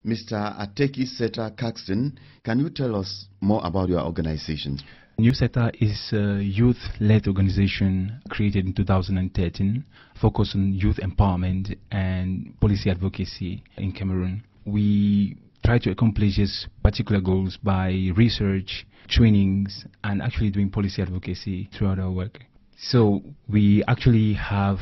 Mr. Ateki Seta Caxton, can you tell us more about your organization? NewSETA is a youth-led organization created in 2013, focused on youth empowerment and policy advocacy in Cameroon. We try to accomplish these particular goals by research, trainings, and actually doing policy advocacy throughout our work. So we actually have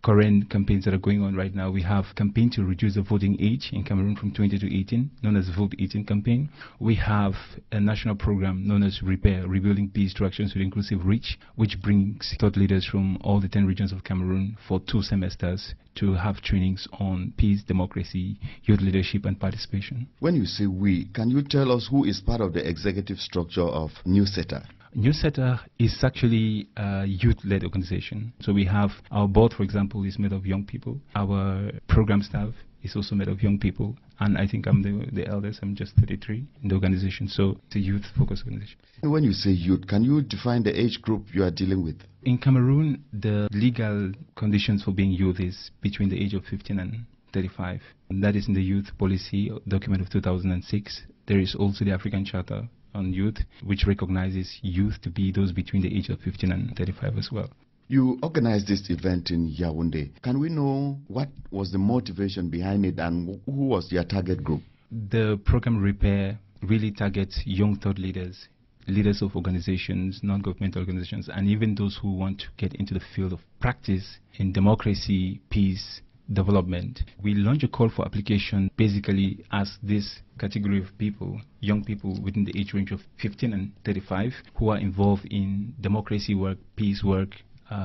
current campaigns that are going on right now. We have campaign to reduce the voting age in Cameroon from 20 to 18, known as Vote 18 campaign. We have a national program known as Repair, Rebuilding Peace Through Actions with Inclusive Reach, which brings thought leaders from all the 10 regions of Cameroon for 2 semesters to have trainings on peace, democracy, youth leadership, and participation. When you say we, can you tell us who is part of the executive structure of NewSETA? NewSETA is actually a youth-led organization. So we have our board, for example, is made of young people. Our program staff is also made of young people. And I think I'm the eldest. I'm just 33 in the organization. So it's a youth-focused organization. When you say youth, can you define the age group you are dealing with? In Cameroon, the legal conditions for being youth is between the age of 15 and 35. And that is in the youth policy document of 2006. There is also the African Charter on youth, which recognizes youth to be those between the age of 15 and 35 as well. You organized this event in Yaoundé. Can we know what was the motivation behind it and who was your target group? The program Repair really targets young thought leaders, leaders of organizations, non-governmental organizations, and even those who want to get into the field of practice in democracy, peace, development. We launch a call for application basically as this category of people, young people within the age range of 15 and 35 who are involved in democracy work, peace work,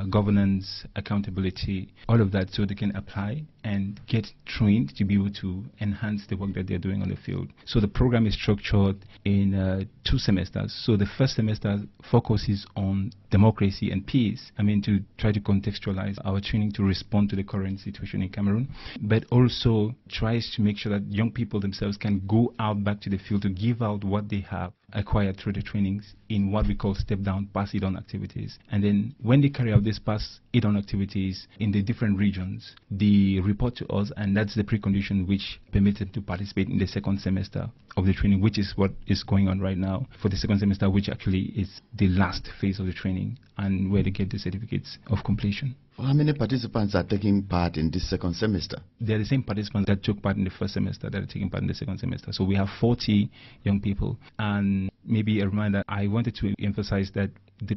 governance, accountability, all of that, so they can apply and get trained to be able to enhance the work that they're doing on the field. So the program is structured in 2 semesters. So the first semester focuses on democracy and peace. To try to contextualize our training to respond to the current situation in Cameroon, but also tries to make sure that young people themselves can go out back to the field to give out what they have acquired through the trainings in what we call step down, pass it on activities. And then when they carry out these pass it on activities in the different regions, they report to us, and that's the precondition which permits them to participate in the second semester of the training, which is what is going on right now for the second semester, which actually is the last phase of the training and where they get the certificates of completion. How many participants are taking part in this second semester? They're the same participants that took part in the first semester that are taking part in the second semester. So we have 40 young people. And maybe a reminder, I wanted to emphasize that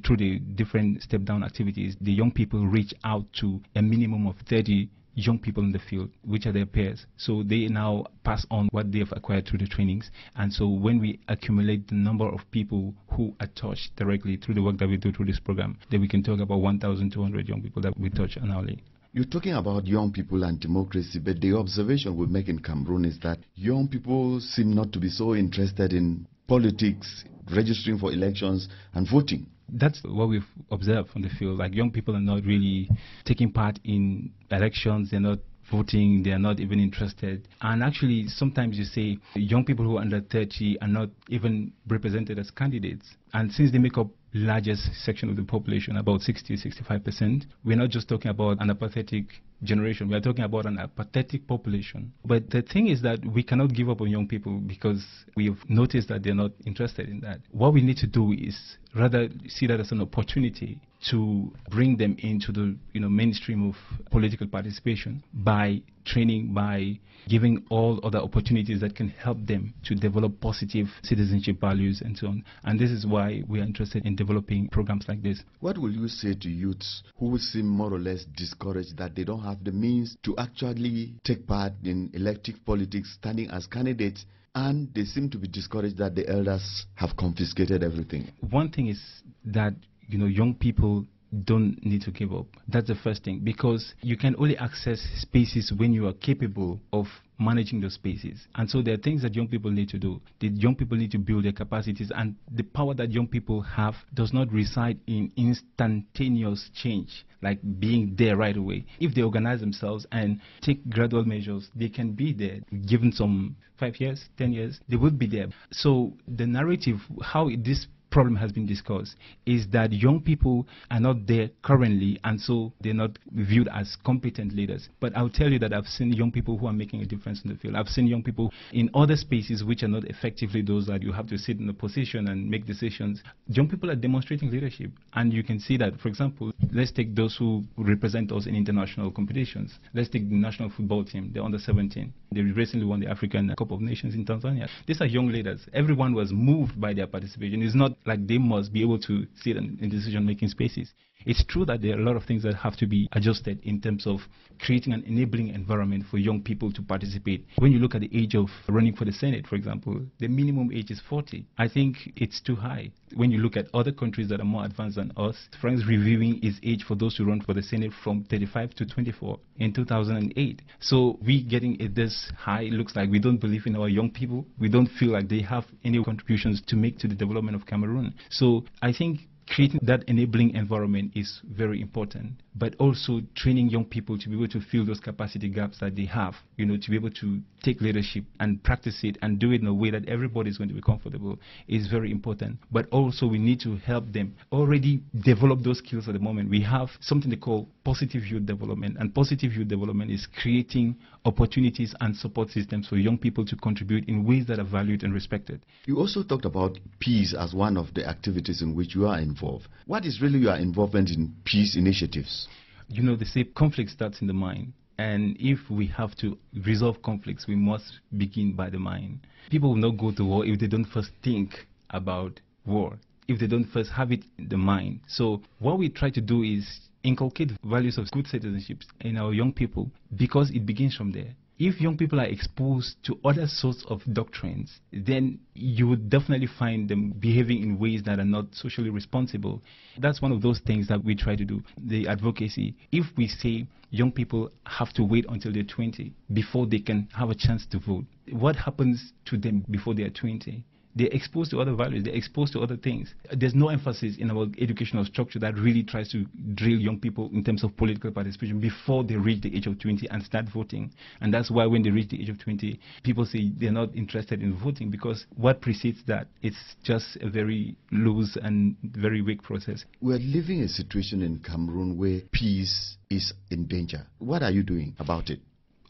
through the different step-down activities, the young people reach out to a minimum of 30 young people in the field, which are their peers. So they now pass on what they have acquired through the trainings. And so when we accumulate the number of people who are touched directly through the work that we do through this program, then we can talk about 1,200 young people that we touch annually. You're talking about young people and democracy, but the observation we make in Cameroon is that young people seem not to be so interested in politics, registering for elections and voting. That's what we've observed from the field. Like, young people are not really taking part in elections, they're not voting, they are not even interested. And actually, sometimes you say young people who are under 30 are not even represented as candidates. And since they make up largest section of the population, about 60-65%, we're not just talking about an apathetic generation, we are talking about an apathetic population. But the thing is that we cannot give up on young people because we have noticed that they're not interested in that. What we need to do is rather see that as an opportunity to bring them into the mainstream of political participation by training, by giving all other opportunities that can help them to develop positive citizenship values and so on. And this is why we are interested in developing programs like this. What will you say to youths who seem more or less discouraged that they don't have the means to actually take part in elective politics, standing as candidates, and they seem to be discouraged that the elders have confiscated everything? One thing is that young people don't need to give up. That's the first thing, because you can only access spaces when you are capable of managing those spaces. And so there are things that young people need to do. The young people need to build their capacities, and the power that young people have does not reside in instantaneous change, like being there right away. If they organize themselves and take gradual measures, they can be there. Given some 5 years, 10 years, they will be there. So the narrative, how this problem has been discussed is that young people are not there currently, and so they're not viewed as competent leaders. But I'll tell you that I've seen young people who are making a difference in the field. I've seen young people in other spaces which are not effectively those that you have to sit in a position and make decisions. Young people are demonstrating leadership, and you can see that. For example, let's take those who represent us in international competitions. Let's take the national football team. They're under 17. They recently won the African Cup of Nations in Tanzania. These are young leaders. Everyone was moved by their participation. It's not like they must be able to sit in decision-making spaces. It's true that there are a lot of things that have to be adjusted in terms of creating an enabling environment for young people to participate. When you look at the age of running for the Senate, for example, the minimum age is 40. I think it's too high. When you look at other countries that are more advanced than us, France reviewing its age for those who run for the Senate from 35 to 24 in 2008. So we getting it this high, it looks like we don't believe in our young people. We don't feel like they have any contributions to make to the development of Cameroon. So I think creating that enabling environment is very important, but also training young people to be able to fill those capacity gaps that they have, to be able to take leadership and practice it and do it in a way that everybody is going to be comfortable is very important. But also we need to help them already develop those skills at the moment. We have something they call positive youth development, and positive youth development is creating opportunities and support systems for young people to contribute in ways that are valued and respected. You also talked about peace as one of the activities in which you are involved. What is really your involvement in peace initiatives? They say conflict starts in the mind. And if we have to resolve conflicts, we must begin by the mind. People will not go to war if they don't first think about war, if they don't first have it in the mind. So what we try to do is inculcate values of good citizenship in our young people, because it begins from there. If young people are exposed to other sorts of doctrines, then you would definitely find them behaving in ways that are not socially responsible. That's one of those things that we try to do, the advocacy. If we say young people have to wait until they're 20 before they can have a chance to vote, what happens to them before they are 20? They're exposed to other values, they're exposed to other things. There's no emphasis in our educational structure that really tries to drill young people in terms of political participation before they reach the age of 20 and start voting. And that's why when they reach the age of 20, people say they're not interested in voting, because what precedes that, it's just a very loose and very weak process. We're living a situation in Cameroon where peace is in danger. What are you doing about it?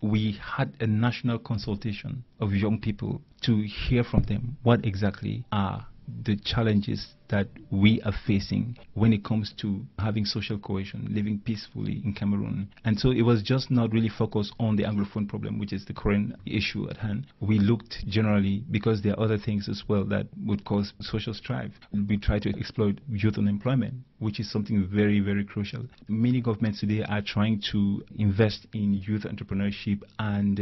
We had a national consultation of young people to hear from them what exactly are the challenges that we are facing when it comes to having social cohesion, living peacefully in Cameroon. And so it was just not really focused on the Anglophone problem, which is the current issue at hand. We looked generally, because there are other things as well that would cause social strife. We try to exploit youth unemployment, which is something very, very crucial. Many governments today are trying to invest in youth entrepreneurship and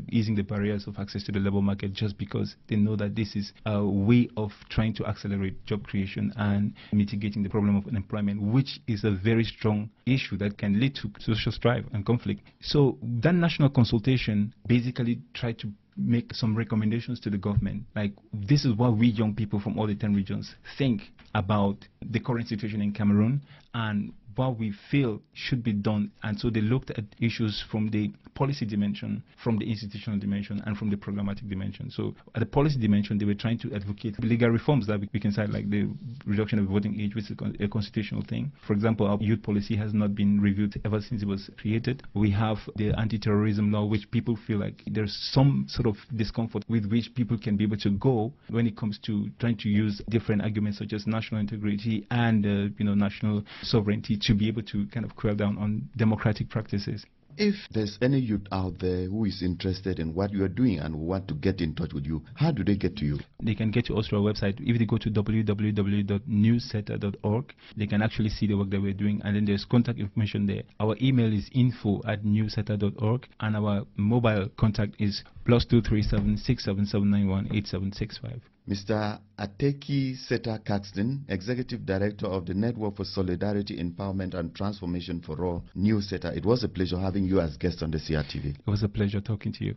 easing the barriers of access to the labor market, just because they know that this is a way of trying to accelerate job creation and mitigating the problem of unemployment, which is a very strong issue that can lead to social strife and conflict. So that national consultation basically tried to make some recommendations to the government, like, this is what we young people from all the 10 regions think about the current situation in Cameroon and what we feel should be done. And so they looked at issues from the policy dimension, from the institutional dimension, and from the programmatic dimension. So at the policy dimension, they were trying to advocate legal reforms that we can cite, like the reduction of voting age, which is a constitutional thing. For example, our youth policy has not been reviewed ever since it was created. We have the anti-terrorism law, which people feel like there's some sort of discomfort with which people can be able to go when it comes to trying to use different arguments such as national integrity and national sovereignty to be able to kind of quell down on democratic practices. If there's any youth out there who is interested in what you are doing and want to get in touch with you, how do they get to you? They can get to us through our website. If they go to www.newseta.org, they can actually see the work that we're doing, and then there's contact information there. Our email is info@newseta.org, and our mobile contact is +237 67791 8765. Mr. Ateki Seta Caxton, Executive Director of the Network for Solidarity, Empowerment and Transformation for All, NewSETA. It was a pleasure having you as guest on the CRTV. It was a pleasure talking to you.